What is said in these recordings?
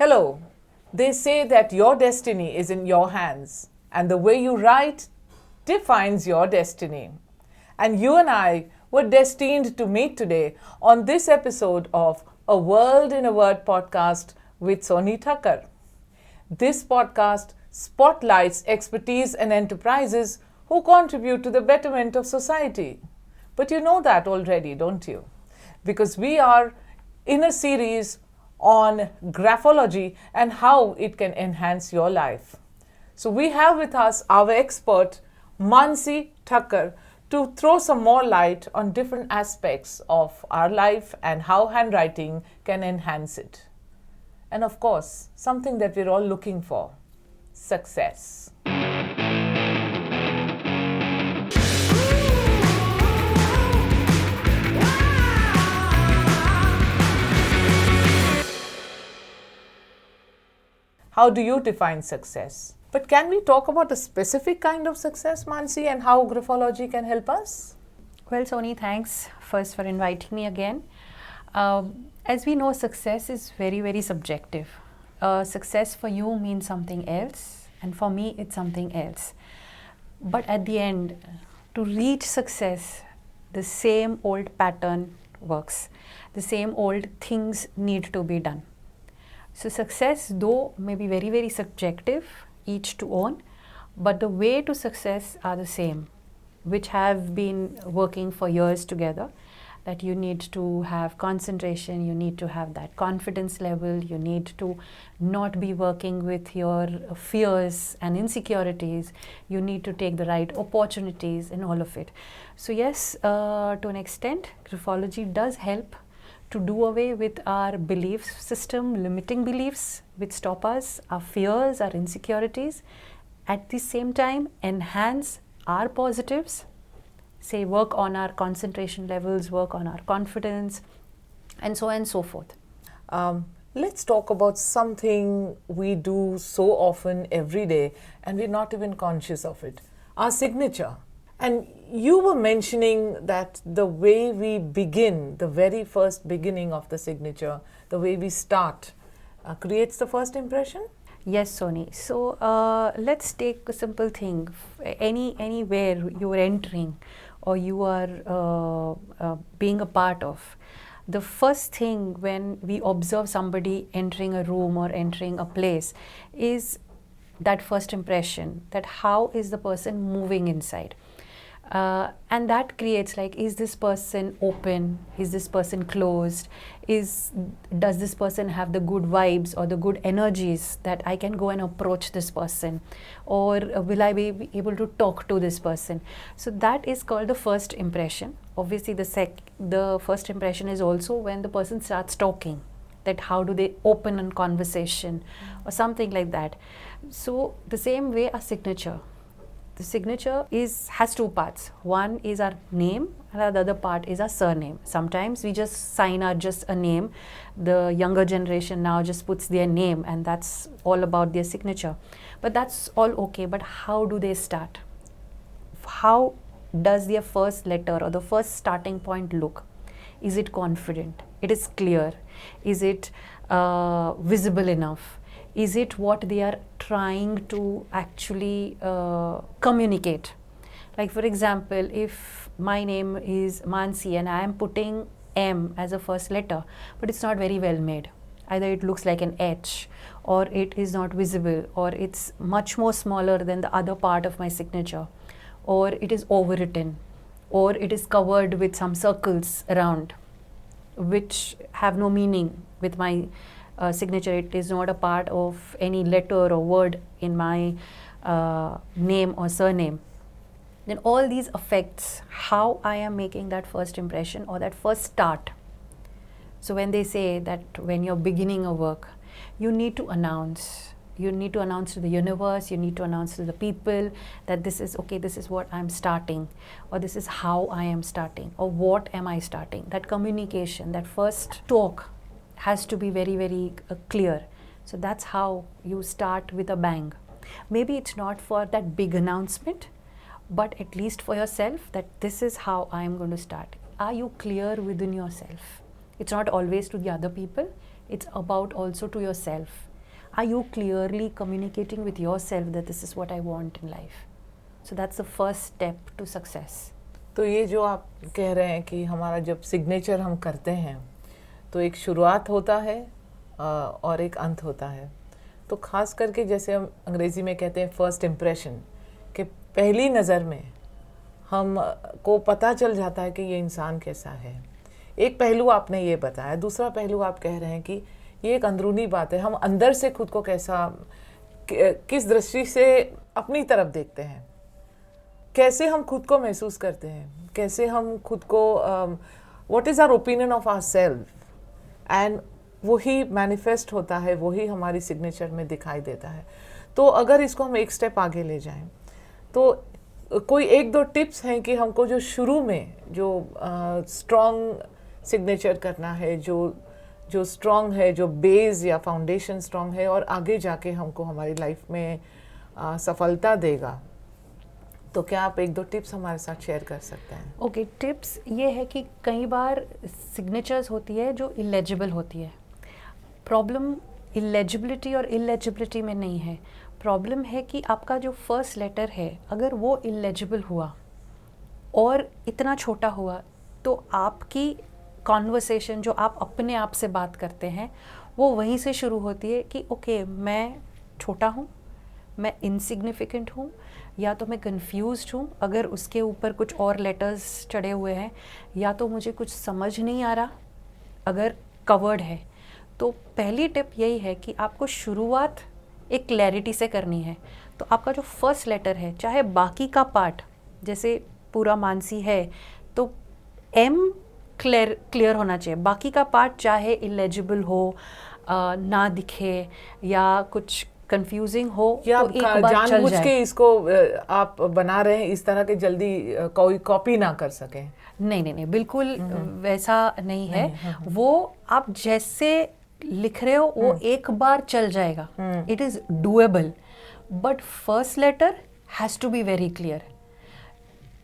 Hello. They say that your destiny is in your hands, and the way you write defines your destiny. And you and I were destined to meet today on this episode of A World in a Word podcast with Sonie Thakkar. This podcast spotlights expertise and enterprises who contribute to the betterment of society. But you know that already, don't you? Because we are in a series on graphology and how it can enhance your life. So we have with us our expert Mansi Thakkar to throw some more light on different aspects of our life and how handwriting can enhance it. And of course, something that we're all looking for, success. How do you define success? But can we talk about a specific kind of success, Mansi, and how graphology can help us? Well, Sonie, thanks first for inviting me again. As we know, success is very, very subjective. Success for you means something else, and for me, it's something else. But at the end, to reach success, the same old pattern works. The same old things need to be done. So success, though, may be very, very subjective, each to own, but the way to success are the same, which have been working for years together. That you need to have concentration, you need to have that confidence level, you need to not be working with your fears and insecurities, you need to take the right opportunities and all of it. So yes, to an extent, graphology does help to do away with our belief system, limiting beliefs which stop us, our fears, our insecurities. At the same time, enhance our positives, say work on our concentration levels, work on our confidence, and so on and so forth. Let's talk about something we do so often every day and we're not even conscious of it, our signature. And you were mentioning that the way we begin, the very first beginning of the signature, the way we start, creates the first impression? Yes, Sonie. So let's take a simple thing. Anywhere you are entering or you are being a part of, the first thing when we observe somebody entering a room or entering a place is that first impression, that how is the person moving inside. And that creates like, is this person open? Is this person closed? Does this person have the good vibes or the good energies that I can go and approach this person? Or will I be able to talk to this person? So that is called the first impression. Obviously the first impression is also when the person starts talking, that how do they open a conversation or something like that. So the same way a signature. The signature has two parts. One is our name and the other part is our surname. Sometimes we just sign just a name. The younger generation now just puts their name and that's all about their signature. But that's all okay. But how do they start? How does their first letter or the first starting point look? Is it confident? It is clear? Is it visible enough? Is it what they are trying to actually communicate? Like for example, if my name is Mansi and I am putting M as a first letter, but it's not very well made. Either it looks like an H or it is not visible or it's much more smaller than the other part of my signature, or it is overwritten, or it is covered with some circles around which have no meaning with my signature. It is not a part of any letter or word in my name or surname. Then all these affects how I am making that first impression or that first start. So when they say that when you're beginning a work, you need to announce. You need to announce to the universe, you need to announce to the people that this is okay, this is what I'm starting, or this is how I am starting, or what am I starting. That communication, that first talk has to be very, very clear. So that's how you start with a bang. Maybe it's not for that big announcement, but at least for yourself, that this is how I am going to start. Are you clear within yourself? It's not always to the other people, it's about also to yourself. Are you clearly communicating with yourself that this is what I want in life? So that's the first step to success. तो ये जो आप कह रहे हैं कि हमारा जब सिग्नेचर हम करते हैं तो एक शुरुआत होता है और एक अंत होता है। तो ख़ास करके जैसे हम अंग्रेज़ी में कहते हैं फर्स्ट इम्प्रेशन, कि पहली नज़र में हम को पता चल जाता है कि ये इंसान कैसा है। एक पहलू आपने ये बताया, दूसरा पहलू आप कह रहे हैं कि ये एक अंदरूनी बात है, हम अंदर से खुद को कैसा, किस दृष्टि से अपनी तरफ देखते हैं, कैसे हम खुद को महसूस करते हैं, कैसे हम खुद को what is our opinion of our self, and वही मैनिफेस्ट होता है, वही हमारी सिग्नेचर में दिखाई देता है। तो अगर इसको हम एक स्टेप आगे ले जाएं तो कोई एक दो टिप्स हैं कि हमको जो शुरू में जो स्ट्रॉन्ग सिग्नेचर करना है, जो स्ट्रॉन्ग है, जो बेस या फाउंडेशन स्ट्रॉन्ग है और आगे जाके हमको हमारी लाइफ में सफलता देगा, तो क्या आप एक दो टिप्स हमारे साथ शेयर कर सकते हैं? ओके, टिप्स ये है कि कई बार सिग्नेचर्स होती है जो इलेजिबल होती है। प्रॉब्लम इलेजिबिलिटी और इलेजिबिलिटी में नहीं है, प्रॉब्लम है कि आपका जो फर्स्ट लेटर है अगर वो इलेजिबल हुआ और इतना छोटा हुआ तो आपकी कॉन्वर्सेशन जो आप अपने आप से बात करते हैं वो वहीं से शुरू होती है कि ओके मैं छोटा हूँ, मैं इनसिग्निफिकेंट हूँ, या तो मैं कंफ्यूज्ड हूँ अगर उसके ऊपर कुछ और लेटर्स चढ़े हुए हैं, या तो मुझे कुछ समझ नहीं आ रहा अगर कवर्ड है। तो पहली टिप यही है कि आपको शुरुआत एक क्लैरिटी से करनी है। तो आपका जो फर्स्ट लेटर है, चाहे बाकी का पार्ट जैसे पूरा मानसी है तो एम क्लियर होना चाहिए, बाकी का पार्ट चाहे इलेजिबल हो, ना दिखे या कुछ कंफ्यूजिंग हो, या तो एक बार चल जाए। के इसको आप बना रहे हैं इस तरह के जल्दी कोई कॉपी ना कर सकें? नहीं, बिल्कुल वैसा नहीं है। वो आप जैसे लिख रहे हो वो एक बार चल जाएगा, it is doable, but first letter has to be very clear.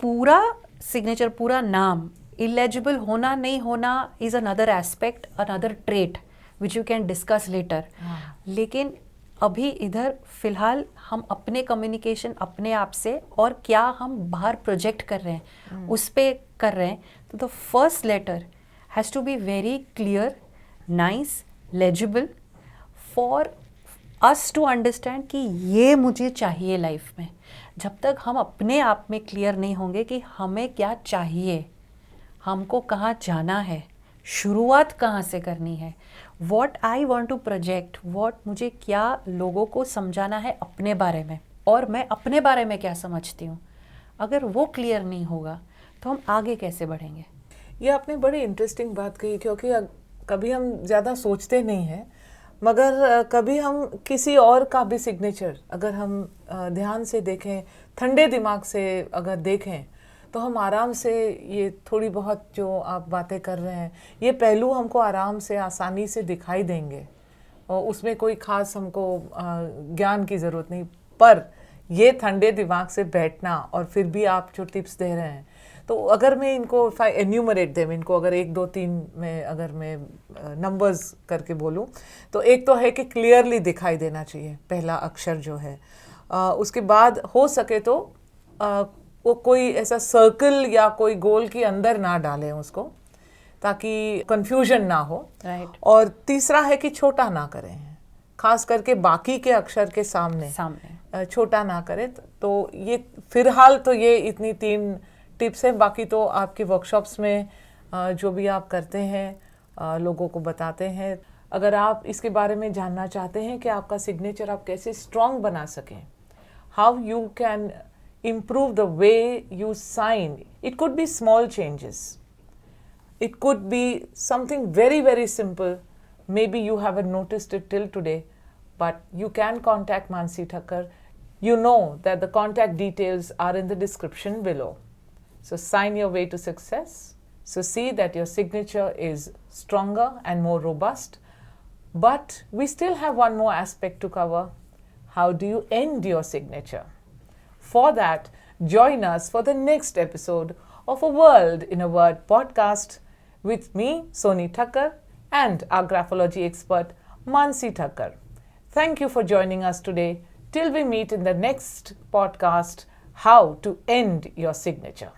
पूरा सिग्नेचर, पूरा नाम इलेजिबल होना नहीं होना is another aspect, another trait which you can discuss later. लेकिन अभी इधर फिलहाल हम अपने कम्युनिकेशन अपने आप से और क्या हम बाहर प्रोजेक्ट कर रहे हैं उस पे कर रहे हैं। तो the first letter has to be very clear, nice, legible for us to understand कि ये मुझे चाहिए लाइफ में। जब तक हम अपने आप में क्लियर नहीं होंगे कि हमें क्या चाहिए, हमको कहाँ जाना है, शुरुआत कहाँ से करनी है, what I want to project, what मुझे क्या लोगों को समझाना है अपने बारे में और मैं अपने बारे में क्या समझती हूँ, अगर वो क्लियर नहीं होगा तो हम आगे कैसे बढ़ेंगे। ये आपने बड़ी इंटरेस्टिंग बात कही, क्योंकि कभी हम ज़्यादा सोचते नहीं हैं, मगर कभी हम किसी और का भी सिग्नेचर अगर हम ध्यान से देखें, ठंडे दिमाग से अगर देखें, तो हम आराम से ये थोड़ी बहुत जो आप बातें कर रहे हैं ये पहलू हमको आराम से आसानी से दिखाई देंगे और उसमें कोई ख़ास हमको ज्ञान की ज़रूरत नहीं। पर ये ठंडे दिमाग से बैठना और फिर भी आप जो टिप्स दे रहे हैं, तो अगर मैं इनको इफ़ आई एन्यूमरेट देम, इनको अगर 1 2 3 में अगर मैं नंबर्स करके बोलूँ, तो एक तो है कि क्लियरली दिखाई देना चाहिए पहला अक्षर जो है। उसके बाद हो सके तो वो कोई ऐसा सर्कल या कोई गोल के अंदर ना डालें उसको, ताकि कंफ्यूजन ना हो। राइट। और तीसरा है कि छोटा ना करें, खास करके बाकी के अक्षर के सामने छोटा ना करें। तो ये फिलहाल तो ये इतनी 3 टिप्स हैं। बाकी तो आपके वर्कशॉप्स में जो भी आप करते हैं, लोगों को बताते हैं। अगर आप इसके बारे में जानना चाहते हैं कि आपका सिग्नेचर आप कैसे स्ट्रॉन्ग बना सकें, how you can improve the way you sign. It could be small changes. It could be something very, very simple. Maybe you haven't noticed it till today, but you can contact Mansi Thakkar. You know that the contact details are in the description below. So sign your way to success. So see that your signature is stronger and more robust. But we still have one more aspect to cover. How do you end your signature? For that, join us for the next episode of A World in a Word podcast with me, Sonie Thakkar, and our graphology expert, Mansi Thakkar. Thank you for joining us today. Till we meet in the next podcast, How to End Your Signature.